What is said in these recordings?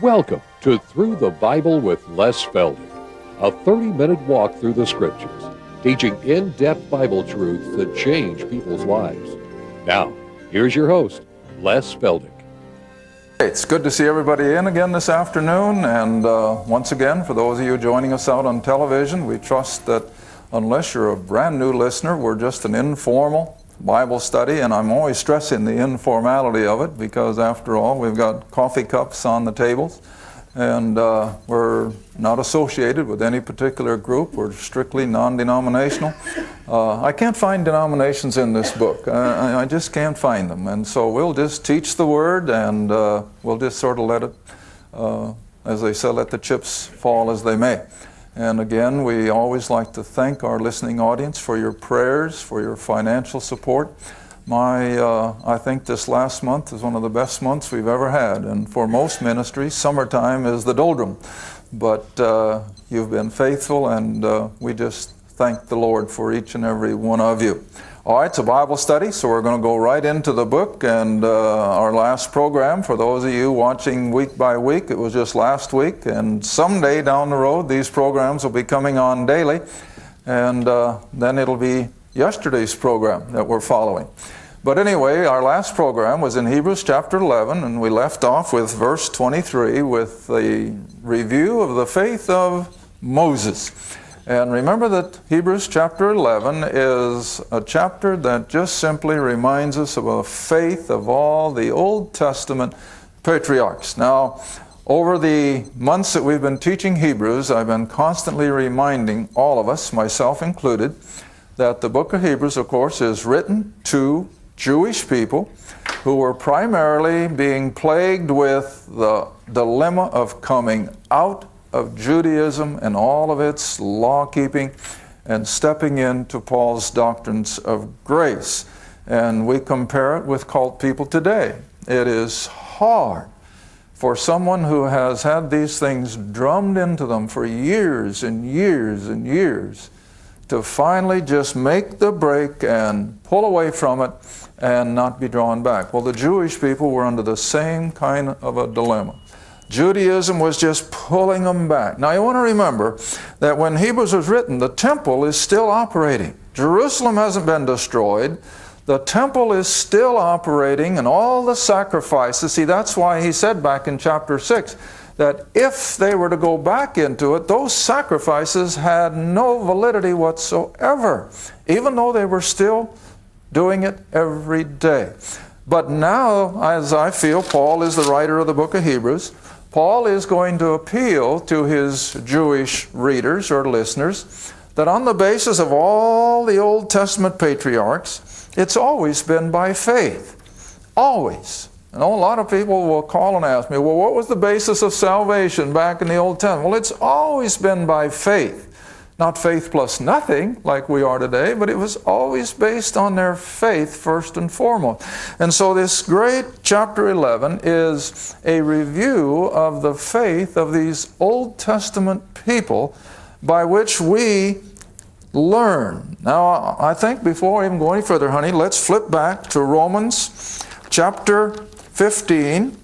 Welcome to Through the Bible with Les Feldick, a 30-minute walk through the Scriptures, teaching in-depth Bible truths that change people's lives. Now, here's your host, Les Feldick. It's good to see everybody in again this afternoon, and once again, for those of you joining us out on television, we trust that unless you're a brand new listener, we're just an informal Bible study, and I'm always stressing the informality of it because, after all, we've got coffee cups on the tables, and we're not associated with any particular group. We're strictly non-denominational. I can't find denominations in this book. I just can't find them, and so we'll just teach the Word, and we'll just sort of let it, as they say, let the chips fall as they may. And again, we always like to thank our listening audience for your prayers, for your financial support. I think this last month is one of the best months we've ever had. And for most ministries, summertime is the doldrum. But you've been faithful, and we just thank the Lord for each and every one of you. All right, it's a Bible study, so we're going to go right into the book. And our last program, for those of you watching week by week, it was just last week. And someday down the road, these programs will be coming on daily. And then it'll be yesterday's program that we're following. But anyway, our last program was in Hebrews chapter 11, and we left off with verse 23 with the review of the faith of Moses. And remember that Hebrews chapter 11 is a chapter that just simply reminds us of a faith of all the Old Testament patriarchs. Now, over the months that we've been teaching Hebrews, I've been constantly reminding all of us, myself included, that the book of Hebrews, of course, is written to Jewish people who were primarily being plagued with the dilemma of coming out of Judaism and all of its law-keeping and stepping into Paul's doctrines of grace. And we compare it with cult people today. It is hard for someone who has had these things drummed into them for years and years and years to finally just make the break and pull away from it and not be drawn back. Well, the Jewish people were under the same kind of a dilemma. Judaism was just pulling them back. Now, you want to remember that when Hebrews was written, the temple is still operating. Jerusalem hasn't been destroyed. The temple is still operating, and all the sacrifices. See, that's why he said back in chapter 6 that if they were to go back into it, those sacrifices had no validity whatsoever, even though they were still doing it every day. But now, as I feel, Paul is the writer of the book of Hebrews. Paul is going to appeal to his Jewish readers or listeners that on the basis of all the Old Testament patriarchs, it's always been by faith. Always. And a lot of people will call and ask me, well, what was the basis of salvation back in the Old Testament? Well, it's always been by faith. Not faith plus nothing like we are today, but it was always based on their faith first and foremost. And so this great chapter 11 is a review of the faith of these Old Testament people by which we learn. Now, I think before I even go any further, honey, let's flip back to Romans chapter 15.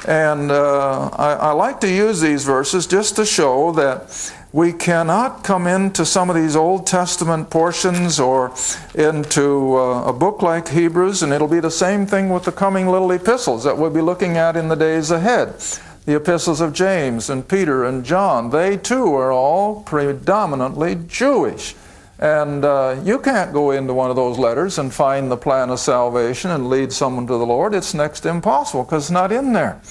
And I like to use these verses just to show that we cannot come into some of these Old Testament portions or into a book like Hebrews, and it'll be the same thing with the coming little epistles that we'll be looking at in the days ahead. The epistles of James and Peter and John, they too are all predominantly Jewish. And you can't go into one of those letters and find the plan of salvation and lead someone to the Lord. It's next to impossible because it's not in there.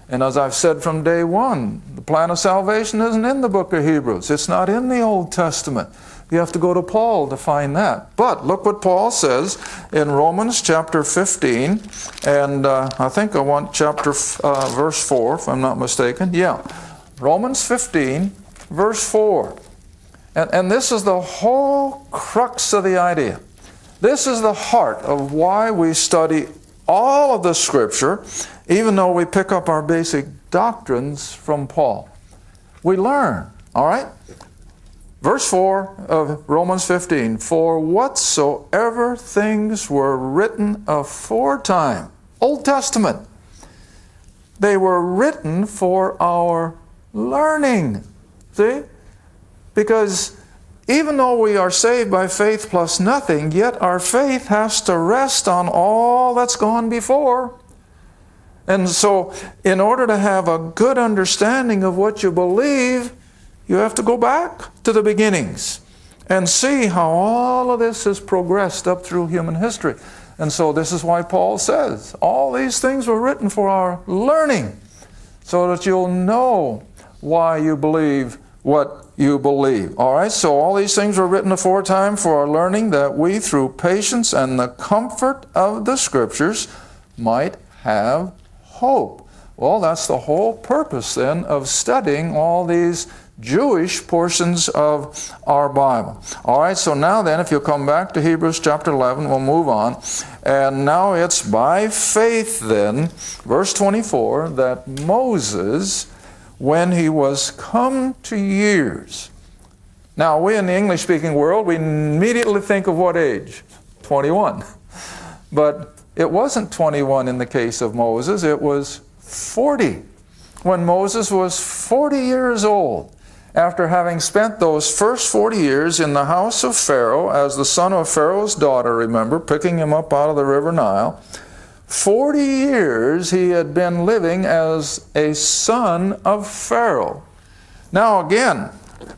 And as I've said from day one, the plan of salvation isn't in the book of Hebrews. It's not in the Old Testament. You have to go to Paul to find that. But look what Paul says in Romans chapter 15, and I think I want verse 4, if I'm not mistaken. Yeah, Romans 15, verse 4. And this is the whole crux of the idea. This is the heart of why we study all of the Scripture, even though we pick up our basic doctrines from Paul. We learn, all right? Verse 4 of Romans 15, for whatsoever things were written aforetime, Old Testament, They were written for our learning. See? Because even though we are saved by faith plus nothing, yet our faith has to rest on all that's gone before. And so, in order to have a good understanding of what you believe, you have to go back to the beginnings and see how all of this has progressed up through human history. And so this is why Paul says, all these things were written for our learning, so that you'll know why you believe what you believe. All right, so all these things were written aforetime for our learning, that we, through patience and the comfort of the Scriptures, might have hope. Well, that's the whole purpose then of studying all these Jewish portions of our Bible. All right, so now then, if you'll come back to Hebrews chapter 11, we'll move on. And now it's by faith then, verse 24, that Moses, when he was come to years. Now, we in the English-speaking world, we immediately think of what age? 21. But it wasn't 21 in the case of Moses, it was 40. When Moses was 40 years old, after having spent those first 40 years in the house of Pharaoh as the son of Pharaoh's daughter, remember, picking him up out of the river Nile, 40 years he had been living as a son of Pharaoh. Now again,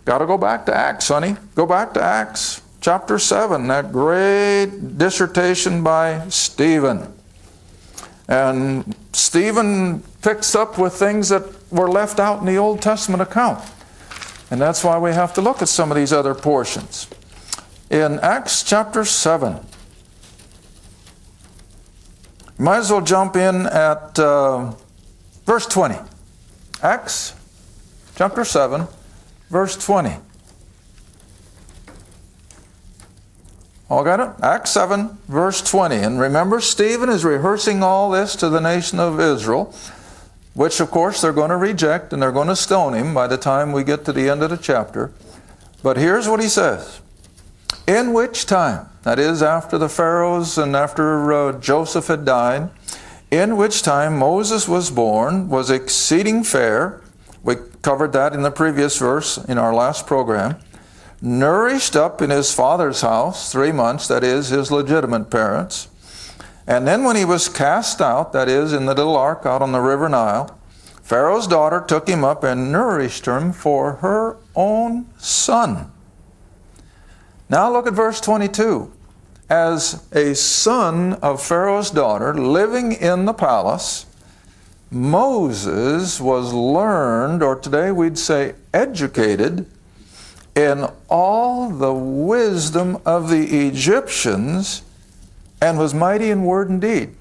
got to go back to Acts, honey. Go back to Acts chapter 7, that great dissertation by Stephen. And Stephen picks up with things that were left out in the Old Testament account. And that's why we have to look at some of these other portions. In Acts chapter 7, you might as well jump in at verse 20. Acts chapter 7, verse 20. All got it? Acts 7, verse 20. And remember, Stephen is rehearsing all this to the nation of Israel, which of course they're going to reject and they're going to stone him by the time we get to the end of the chapter. But here's what he says. In which time, that is after the pharaohs and after Joseph had died, in which time Moses was born, was exceeding fair. We covered that in the previous verse in our last program. Nourished up in his father's house 3 months, that is his legitimate parents. And then when he was cast out, that is in the little ark out on the river Nile, Pharaoh's daughter took him up and nourished him for her own son. Now look at verse 22. As a son of Pharaoh's daughter living in the palace, Moses was learned, or today we'd say educated, in all the wisdom of the Egyptians, and was mighty in word and deed.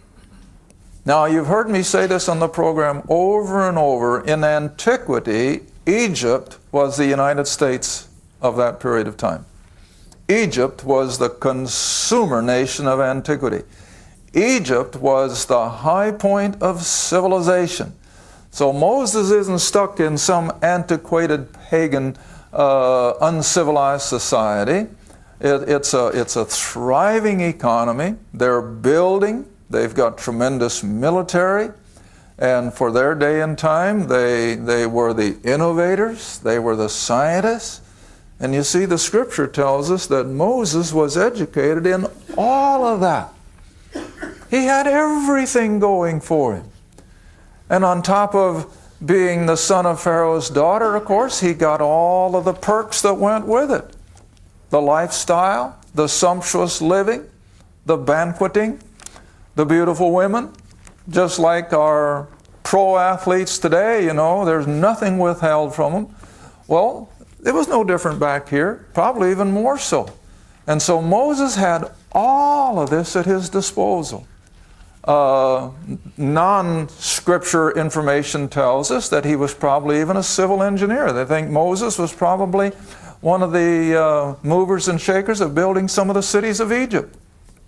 Now, you've heard me say this on the program over and over. In antiquity, Egypt was the United States of that period of time. Egypt was the consumer nation of antiquity. Egypt was the high point of civilization. So Moses isn't stuck in some antiquated pagan, uncivilized society. It's a thriving economy. They're building. They've got tremendous military. And for their day and time, they were the innovators. They were the scientists. And you see, the Scripture tells us that Moses was educated in all of that. He had everything going for him. And on top of being the son of Pharaoh's daughter, of course, he got all of the perks that went with it. The lifestyle, the sumptuous living, the banqueting, the beautiful women. Just like our pro athletes today, you know, there's nothing withheld from them. Well, it was no different back here, probably even more so. And so Moses had all of this at his disposal. Non-scripture information tells us that he was probably even a civil engineer. They think Moses was probably one of the movers and shakers of building some of the cities of Egypt.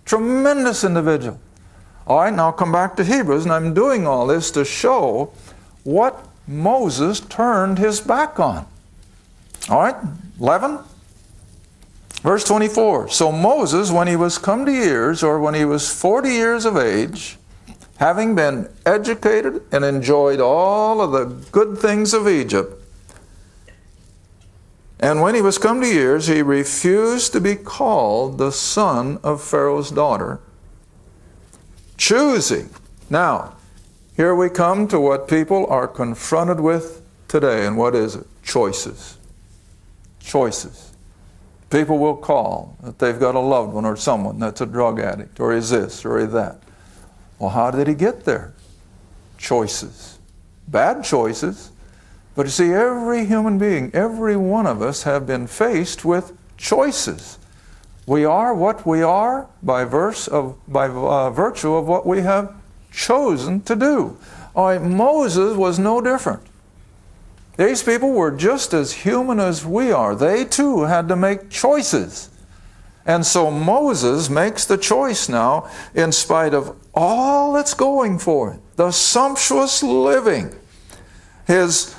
Tremendous individual. All right, now come back to Hebrews, and I'm doing all this to show what Moses turned his back on. All right, 11, verse 24. So Moses, when he was come to years, or when he was 40 years of age, having been educated and enjoyed all of the good things of Egypt, and when he was come to years, he refused to be called the son of Pharaoh's daughter, choosing. Now, here we come to what people are confronted with today, and what is it? Choices. Choices. People will call that they've got a loved one or someone that's a drug addict, or is this, or is that. Well, how did he get there? Choices. Bad choices. But you see, every human being, every one of us have been faced with choices. We are what we are by virtue of what we have chosen to do. All right, Moses was no different. These people were just as human as we are. They too had to make choices. And so Moses makes the choice now, in spite of all that's going for it. The sumptuous living, his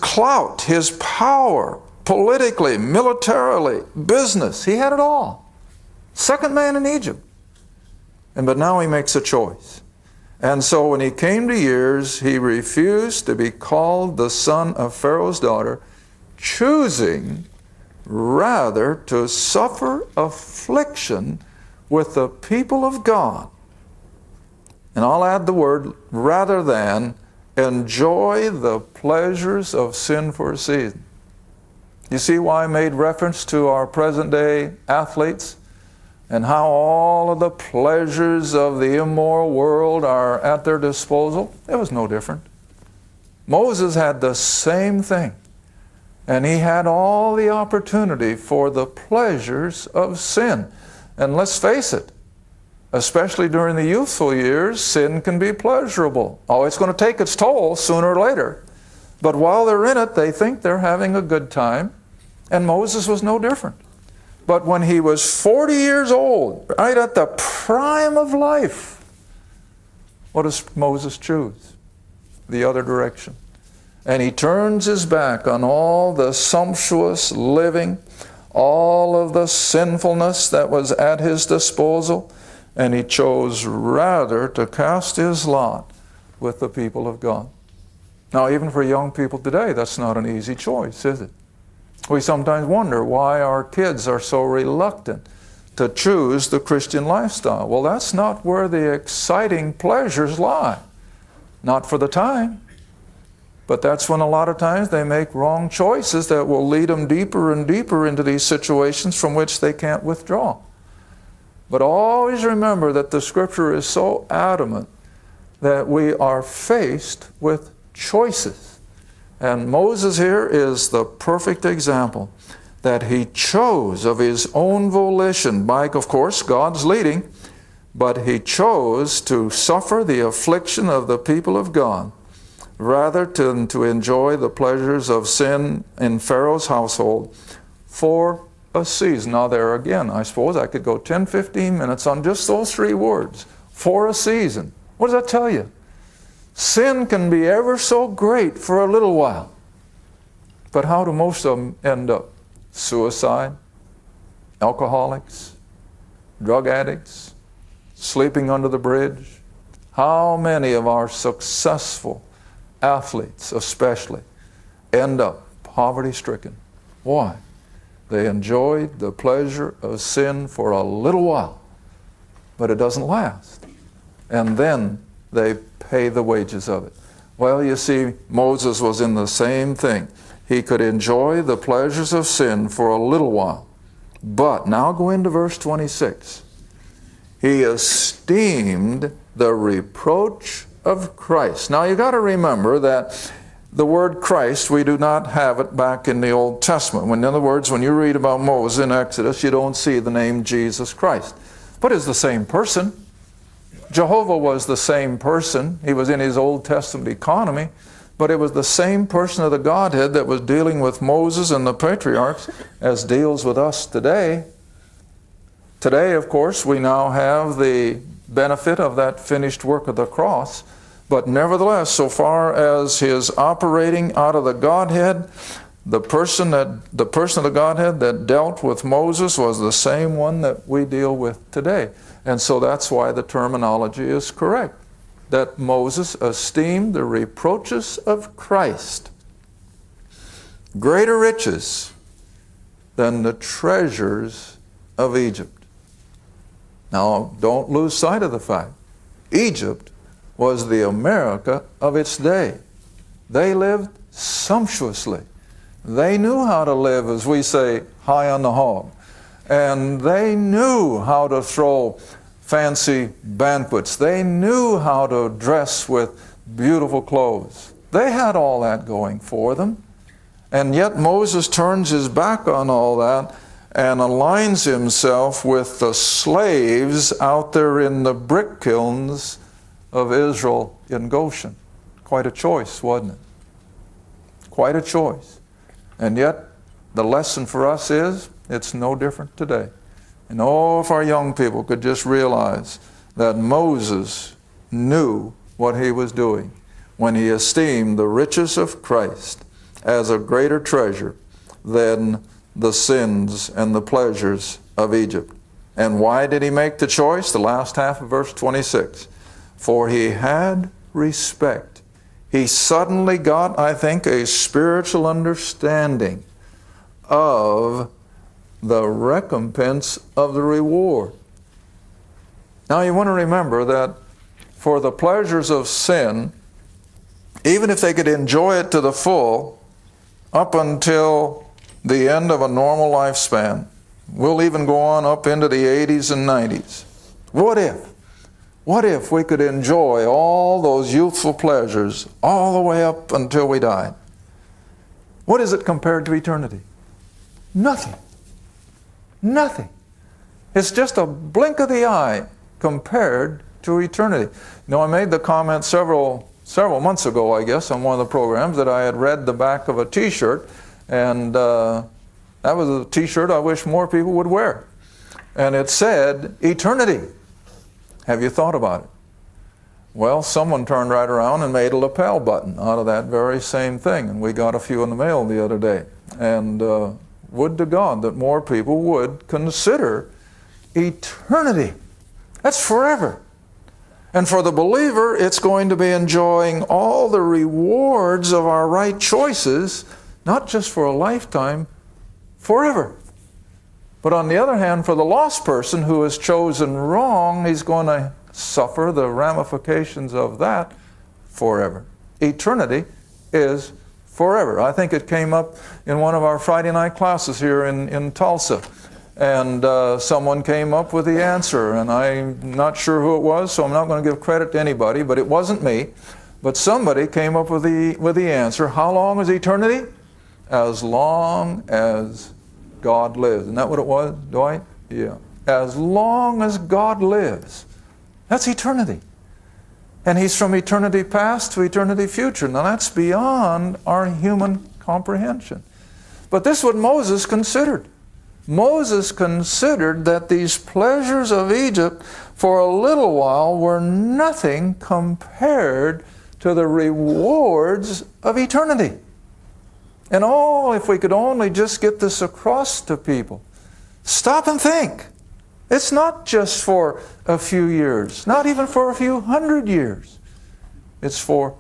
clout, his power, politically, militarily, business. He had it all. Second man in Egypt. But now he makes a choice. And so when he came to years, he refused to be called the son of Pharaoh's daughter, choosing rather to suffer affliction with the people of God. And I'll add the word rather than enjoy the pleasures of sin for a season. You see why I made reference to our present day athletes and how all of the pleasures of the immoral world are at their disposal? It was no different. Moses had the same thing. And he had all the opportunity for the pleasures of sin. And let's face it, especially during the youthful years, sin can be pleasurable. Oh, it's going to take its toll sooner or later. But while they're in it, they think they're having a good time. And Moses was no different. But when he was 40 years old, right at the prime of life, what does Moses choose? The other direction. And he turns his back on all the sumptuous living, all of the sinfulness that was at his disposal, and he chose rather to cast his lot with the people of God. Now, even for young people today, that's not an easy choice, is it? We sometimes wonder why our kids are so reluctant to choose the Christian lifestyle. Well, that's not where the exciting pleasures lie. Not for the time. But that's when a lot of times they make wrong choices that will lead them deeper and deeper into these situations from which they can't withdraw. But always remember that the Scripture is so adamant that we are faced with choices. And Moses here is the perfect example that he chose of his own volition by, of course, God's leading, but he chose to suffer the affliction of the people of God rather than to enjoy the pleasures of sin in Pharaoh's household for a season. Now there again, I suppose I could go 10, 15 minutes on just those three words, for a season. What does that tell you? Sin can be ever so great for a little while. But how do most of them end up? Suicide, alcoholics, drug addicts, sleeping under the bridge. How many of our successful athletes especially end up poverty-stricken? Why? They enjoyed the pleasure of sin for a little while, but it doesn't last. And then they pay the wages of it. Well, you see, Moses was in the same thing. He could enjoy the pleasures of sin for a little while. But, now go into verse 26. He esteemed the reproach of Christ. Now you got to remember that the word Christ, we do not have it back in the Old Testament. In other words, when you read about Moses in Exodus, you don't see the name Jesus Christ. But it's the same person. Jehovah was the same person. He was in his Old Testament economy, but it was the same person of the Godhead that was dealing with Moses and the patriarchs as deals with us today. Today, of course, we now have the benefit of that finished work of the cross, but nevertheless, so far as his operating out of the Godhead, the person of the Godhead that dealt with Moses was the same one that we deal with today. And so that's why the terminology is correct. that Moses esteemed the reproaches of Christ greater riches than the treasures of Egypt. Now, don't lose sight of the fact. Egypt was the America of its day. They lived sumptuously. They knew how to live, as we say, high on the hog. And they knew how to throw fancy banquets. They knew how to dress with beautiful clothes. They had all that going for them. And yet Moses turns his back on all that and aligns himself with the slaves out there in the brick kilns of Israel in Goshen. Quite a choice, wasn't it? Quite a choice. And yet the lesson for us is it's no different today. And oh, if our young people could just realize that Moses knew what he was doing when he esteemed the riches of Christ as a greater treasure than the sins and the pleasures of Egypt. And why did he make the choice? The last half of verse 26. For he had respect. He suddenly got, I think, a spiritual understanding of the recompense of the reward. Now you want to remember that for the pleasures of sin, even if they could enjoy it to the full, up until the end of a normal lifespan, we'll even go on up into the 80s and 90s. What if we could enjoy all those youthful pleasures all the way up until we died? What is it compared to eternity? Nothing. Nothing. It's just a blink of the eye compared to eternity. You know, I made the comment several months ago, I guess, on one of the programs that I had read the back of a t-shirt, and that was a t-shirt I wish more people would wear. And it said, eternity. Have you thought about it? Well, someone turned right around and made a lapel button out of that very same thing, and we got a few in the mail the other day. And would to God that more people would consider eternity. That's forever. And for the believer, it's going to be enjoying all the rewards of our right choices, not just for a lifetime, forever. But on the other hand, for the lost person who has chosen wrong, he's going to suffer the ramifications of that forever. Eternity is forever. I think it came up in one of our Friday night classes here in Tulsa. And someone came up with the answer, and I'm not sure who it was, so I'm not going to give credit to anybody, but it wasn't me. But somebody came up with the answer. How long is eternity? As long as God lives. Isn't that what it was, Dwight? Yeah. As long as God lives. That's eternity. And he's from eternity past to eternity future. Now that's beyond our human comprehension. But this is what Moses considered. Moses considered that these pleasures of Egypt for a little while were nothing compared to the rewards of eternity. And oh, if we could only just get this across to people. Stop and think. It's not just for a few years, not even for a few hundred years. It's for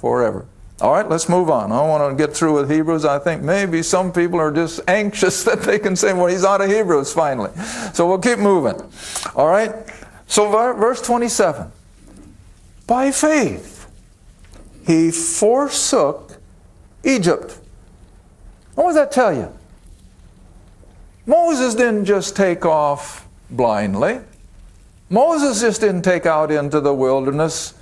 forever. All right, let's move on. I want to get through with Hebrews. I think maybe some people are just anxious that they can say, well, he's out of Hebrews finally. So we'll keep moving. All right, so verse 27. By faith, he forsook Egypt. What does that tell you? Moses didn't just take off blindly. Moses just didn't take out into the wilderness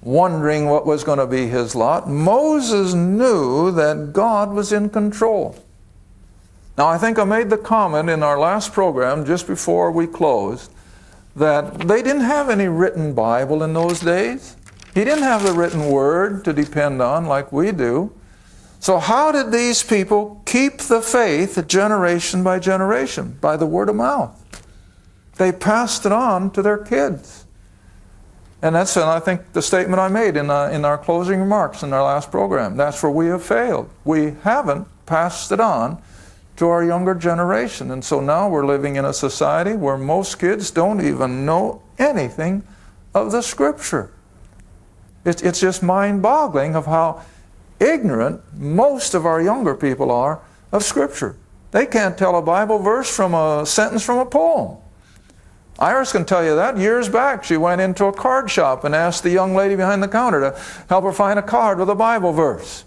wondering what was going to be his lot. Moses knew that God was in control. Now, I think I made the comment in our last program, just before we closed, that they didn't have any written Bible in those days. He didn't have the written Word to depend on like we do. So how did these people keep the faith generation by generation? By the word of mouth. They passed it on to their kids. And that's, I think, the statement I made in our closing remarks in our last program. That's where we have failed. We haven't passed it on to our younger generation. And so now we're living in a society where most kids don't even know anything of the Scripture. It's just mind-boggling of how ignorant most of our younger people are of Scripture. They can't tell a Bible verse from a sentence from a poem. Iris can tell you that. Years back, she went into a card shop and asked the young lady behind the counter to help her find a card with a Bible verse.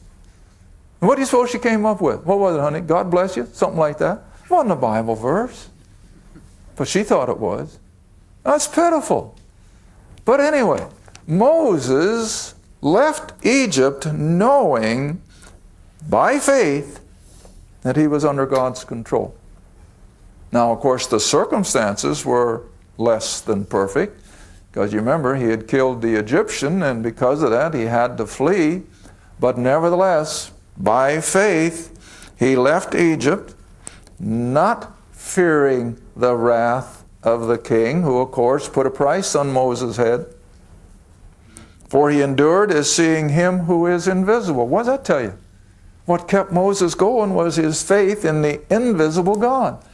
And what do you suppose she came up with? What was it, honey? God bless you? Something like that? It wasn't a Bible verse. But she thought it was. That's pitiful. But anyway, Moses left Egypt knowing by faith that he was under God's control. Now, of course, the circumstances were less than perfect, because you remember he had killed the Egyptian, and because of that he had to flee. But nevertheless, by faith, he left Egypt, not fearing the wrath of the king, who of course put a price on Moses' head. For he endured as seeing him who is invisible. What does that tell you? What kept Moses going was his faith in the invisible God.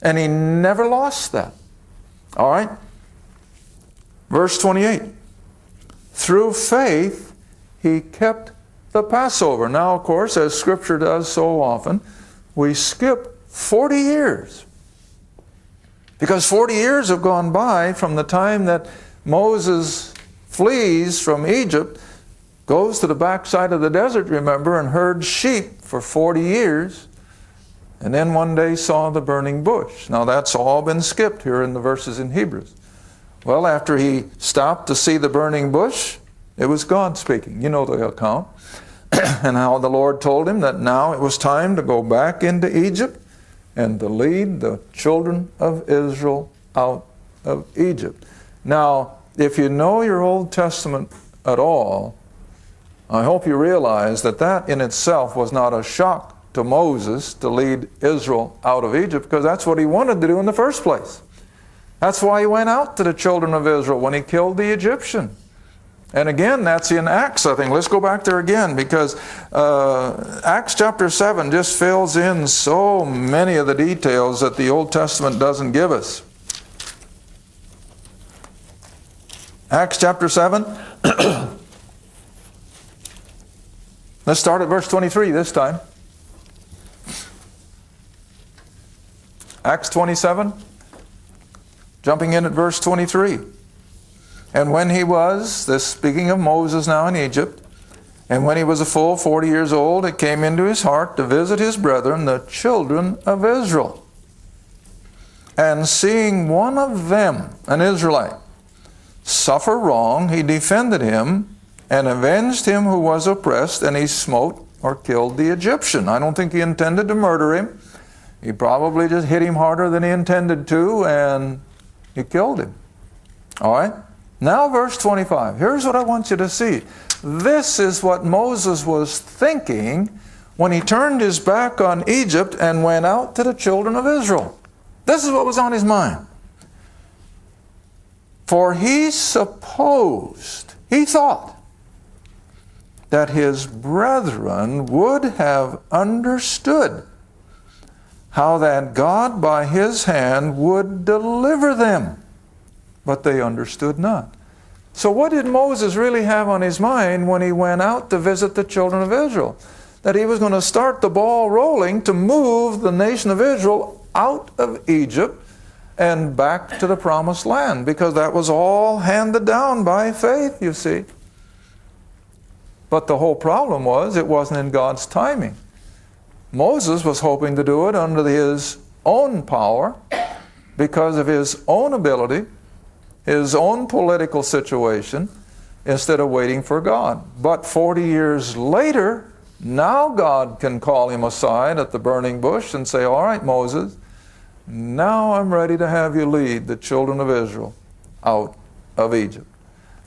And he never lost that. All right? Verse 28. Through faith, he kept the Passover. Now, of course, as Scripture does so often, we skip 40 years. Because 40 years have gone by from the time that Moses flees from Egypt, goes to the backside of the desert, remember, and herds sheep for 40 years, and then one day saw the burning bush. Now that's all been skipped here in the verses in Hebrews. Well, after he stopped to see the burning bush, it was God speaking. You know the account. And how the Lord told him that now it was time to go back into Egypt and to lead the children of Israel out of Egypt. Now, if you know your Old Testament at all, I hope you realize that that in itself was not a shock to Moses to lead Israel out of Egypt, because that's what he wanted to do in the first place. That's why he went out to the children of Israel when he killed the Egyptian. And again, that's in Acts, I think. Let's go back there again, because Acts chapter 7 just fills in so many of the details that the Old Testament doesn't give us. Acts chapter 7. Let's start at verse 23 this time. Acts 27, jumping in at verse 23. And when he was, this speaking of Moses now in Egypt, and when he was a full 40 years old, it came into his heart to visit his brethren, the children of Israel. And seeing one of them, an Israelite, suffer wrong, he defended him and avenged him who was oppressed, and he smote or killed the Egyptian. I don't think he intended to murder him. He probably just hit him harder than he intended to, and he killed him. All right? Now verse 25. Here's what I want you to see. This is what Moses was thinking when he turned his back on Egypt and went out to the children of Israel. This is what was on his mind. For he supposed, he thought, that his brethren would have understood how that God by his hand would deliver them. But they understood not. So what did Moses really have on his mind when he went out to visit the children of Israel? That he was going to start the ball rolling to move the nation of Israel out of Egypt and back to the promised land, because that was all handed down by faith, you see. But the whole problem was it wasn't in God's timing. Moses was hoping to do it under his own power, because of his own ability, his own political situation, instead of waiting for God. But 40 years later, now God can call him aside at the burning bush and say, all right, Moses, now I'm ready to have you lead the children of Israel out of Egypt.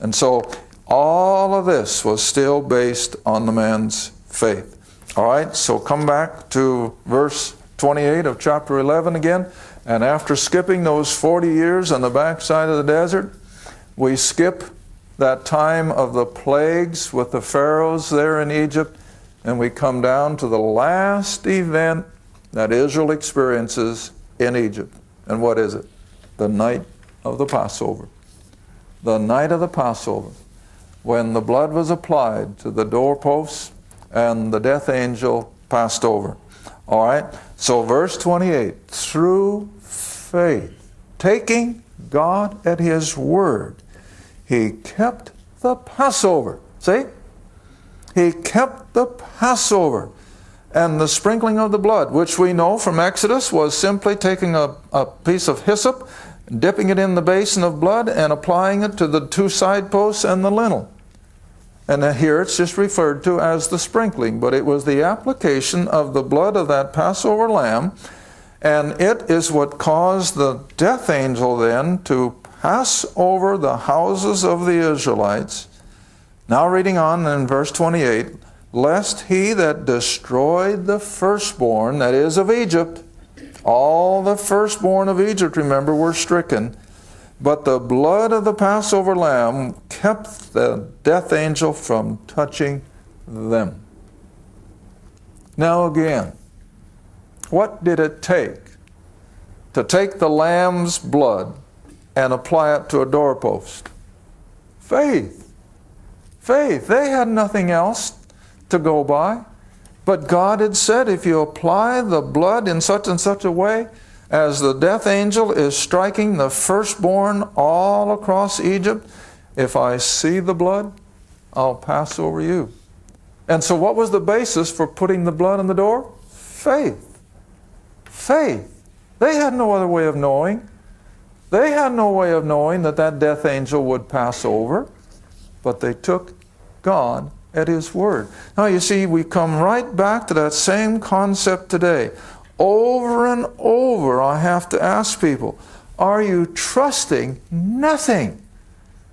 And so all of this was still based on the man's faith. All right, so come back to verse 28 of chapter 11 again. And after skipping those 40 years on the backside of the desert, we skip that time of the plagues with the pharaohs there in Egypt, and we come down to the last event that Israel experiences in Egypt. And what is it? The night of the Passover. The night of the Passover. when the blood was applied to the doorposts and the death angel passed over. All right? So verse 28, through faith, taking God at His word, He kept the Passover. See? He kept the Passover. And the sprinkling of the blood, which we know from Exodus was simply taking a piece of hyssop, dipping it in the basin of blood, and applying it to the two side posts and the lintel. And here it's just referred to as the sprinkling, but it was the application of the blood of that Passover lamb, and it is what caused the death angel then to pass over the houses of the Israelites. Now reading on in verse 28, lest he that destroyed the firstborn, that is of Egypt, all the firstborn of Egypt, remember, were stricken, but the blood of the Passover lamb kept the death angel from touching them. Now again, what did it take to take the lamb's blood and apply it to a doorpost? Faith. Faith. They had nothing else to go by. But God had said, if you apply the blood in such and such a way, as the death angel is striking the firstborn all across Egypt, if I see the blood, I'll pass over you. And so what was the basis for putting the blood on the door? Faith. Faith. They had no other way of knowing. They had no way of knowing that that death angel would pass over, but they took God at His word. Now you see, we come right back to that same concept today. Over and over I have to ask people, are you trusting nothing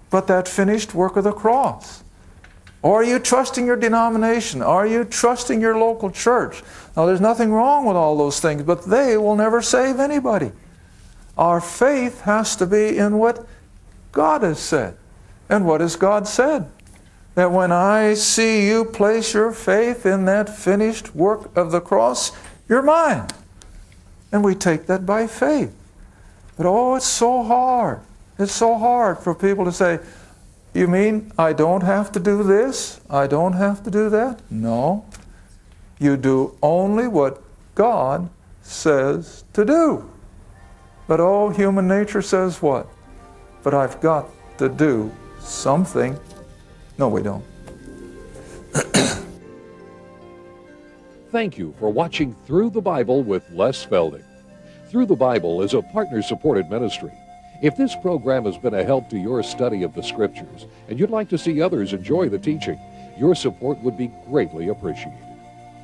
but that finished work of the cross? Or are you trusting your denomination? Are you trusting your local church? Now there's nothing wrong with all those things, but they will never save anybody. Our faith has to be in what God has said. And what has God said? That when I see you place your faith in that finished work of the cross, you're mine. And we take that by faith. But oh, it's so hard. It's so hard for people to say, you mean I don't have to do this? I don't have to do that? No. You do only what God says to do. But oh, human nature says what? But I've got to do something. No, we don't. Thank you for watching Through the Bible with Les Feldick. Through the Bible is a partner-supported ministry. If this program has been a help to your study of the Scriptures and you'd like to see others enjoy the teaching, your support would be greatly appreciated.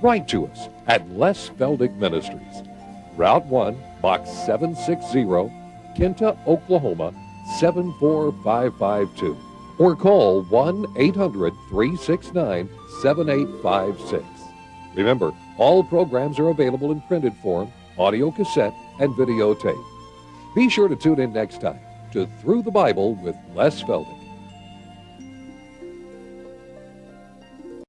Write to us at Les Feldick Ministries, Route 1, Box 760, Kinta, Oklahoma, 74552. Or call 1-800-369-7856. Remember, all programs are available in printed form, audio cassette, and videotape. Be sure to tune in next time to Through the Bible with Les Feldick.